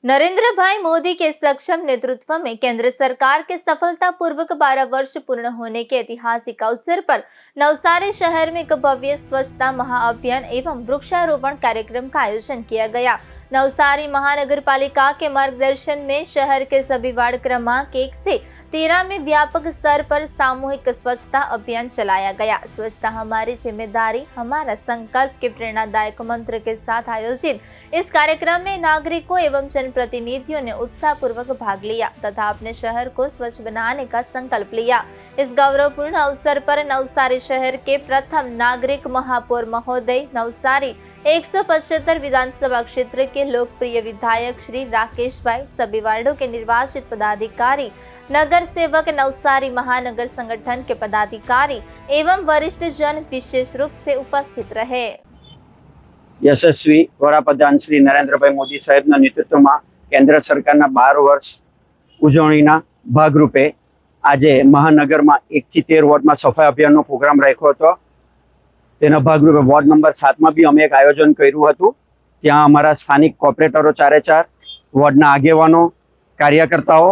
नरेंद्र भाई मोदी के सक्षम नेतृत्व में केंद्र सरकार के सफलतापूर्वक 12 वर्ष पूर्ण होने के ऐतिहासिक अवसर पर नवसारी शहर में एक भव्य स्वच्छता महाअभियान एवं वृक्षारोपण कार्यक्रम का आयोजन किया गया। नवसारी महानगर पालिका के मार्गदर्शन में शहर के सभी वार्ड क्रमांक 1 से 13 में व्यापक स्तर पर सामूहिक स्वच्छता अभियान चलाया गया। स्वच्छता हमारी जिम्मेदारी, हमारा संकल्प के प्रेरणादायक मंत्र के साथ आयोजित इस कार्यक्रम में नागरिकों एवं जनप्रतिनिधियों ने उत्साहपूर्वक भाग लिया तथा अपने शहर को स्वच्छ बनाने का संकल्प लिया। इस गौरवपूर्ण अवसर पर नवसारी शहर के प्रथम नागरिक महापौर महोदय, नवसारी 175 विधानसभा क्षेत्र के लोकप्रिय विधायक श्री राकेश भाई, सभी वार्डों के निर्वाचित पदाधिकारी, नगर सेवक, नवसारी महानगर संगठन के पदाधिकारी एवं वरिष्ठ जन विशेष रूप से उपस्थित रहे। यशस्वी वडाप्रधान श्री नरेंद्रभाई मोदी साहेबના નેતૃત્વમાં કેન્દ્ર સરકારના 12 વર્ષ ઉજવણીના ભાગરૂપે આજે મહાનગરમાં 1 થી 13 વોર્ડમાં સફાઈ અભિયાનનો પ્રોગ્રામ રાખ્યો હતો। તેના ભાગરૂપે વોર્ડ નંબર 7માં બી અમે એક આયોજન કર્યું હતું। ત્યાં અમારા સ્થાનિક કોર્પોરેટરો ચારે ચાર, વોર્ડના આગેવાનો, કાર્યકર્તાઓ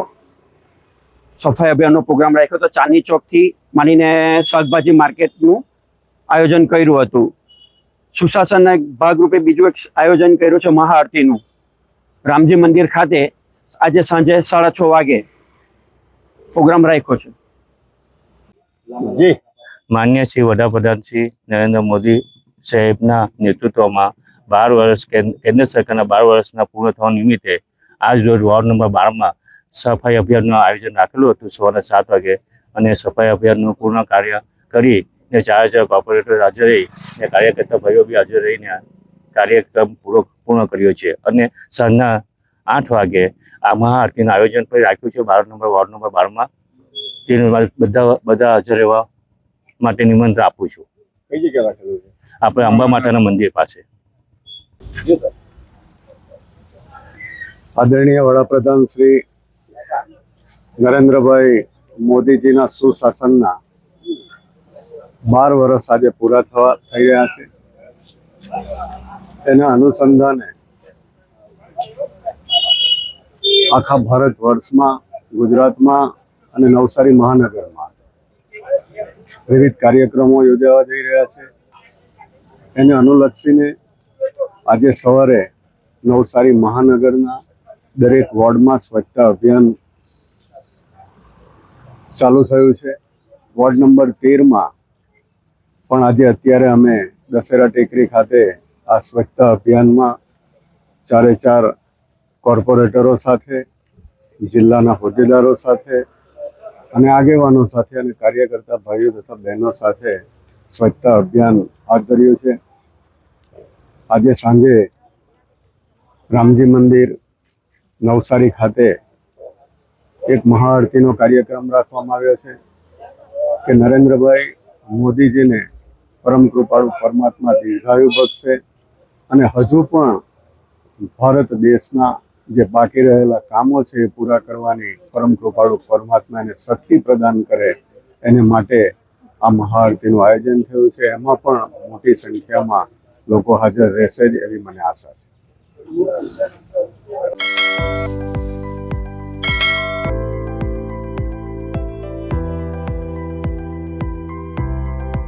સફાઈ અભિયાનનો પ્રોગ્રામ રાખ્યો હતો। ચાંદની ચોકથી માંડીને શાકભાજી માર્કેટનું આયોજન કર્યું હતું। સુશાસનના ભાગરૂપે બીજું એક આયોજન કર્યું છે મહાઆરતીનું। રામજી મંદિર ખાતે આજે સાંજે 6:30 વાગે પ્રોગ્રામ રાખ્યો છે। જી માન્ય શ્રી વડાપ્રધાન શ્રી નરેન્દ્ર મોદી સાહેબના નેતૃત્વમાં 12 વર્ષ કેન્દ્ર સરકારના 12 વર્ષના પૂર્ણ થવા નિમિત્તે આજ રોજ વોર્ડ નંબર 12માં સફાઈ અભિયાનનું આયોજન રાખેલું હતું સવારે 7 વાગે અને સફાઈ અભિયાનનું પૂર્ણ કાર્ય કરી ને ચાર કોર્પોરેટર હાજર રહી ને કાર્યકર્તા ભાઈઓ બી હાજર રહીને કાર્યક્રમ પૂર્ણ કર્યો છે અને સાંજના 8 વાગે આ મહાઆરતીનું આયોજન પણ રાખ્યું છે 12 નંબર વોર્ડ નંબર 12માં। તેનું બધા હાજર રહેવા માટે નિમંત્રણ આપું છું। કઈ જગ્યાએ રાખેલું છે? આપણે અંબા માતાના મંદિર પાસે। આદરણીય વડાપ્રધાન શ્રી નરેન્દ્રભાઈ મોદીજીના સુશાસનના 12 વર્ષ આજે પૂરા થઈ રહ્યા છે। એના અનુસંધાને આખા ભારત વર્ષમાં, ગુજરાતમાં અને નવસારી મહાનગરમાં વિવિધ કાર્યક્રમો યોજાવા જઈ રહ્યા છે। એને અનુલક્ષીને આજે સવારે નવસારી મહાનગરના દરેક વોર્ડમાં સ્વચ્છતા અભિયાન ચાલુ થયું છે। વોર્ડ નંબર 13માં પણ આજે અત્યારે અમે દશેરા ટેકરી ખાતે આ સ્વચ્છતા અભિયાનમાં ચારે ચાર કોર્પોરેટરો સાથે, જિલ્લાના હોદ્દેદારો સાથે અને આગેવાનો સાથે અને કાર્યકર્તા ભાઈઓ તથા બહેનો સાથે સ્વચ્છતા અભિયાન હાથ ધર્યું છે। આજે સાંજે રામજી મંદિર નવસારી ખાતે એક મહાઆરતીનો કાર્યક્રમ રાખવામાં આવ્યો છે કે નરેન્દ્રભાઈ મોદીજીને પરમ કૃપાળુ પરમાત્મા દીર્ઘાયુ બક્ષે અને હજુ પણ ભારત દેશના જે બાકી રહેલા કામો છે એ પૂરા કરવાની પરમ કૃપાળુ પરમાત્મા એને શક્તિ પ્રદાન કરે એને માટે આ મહાઆરતીનું આયોજન થયું છે। એમાં પણ મોટી સંખ્યામાં લોકો હાજર રહેશે જ એવી મને આશા છે।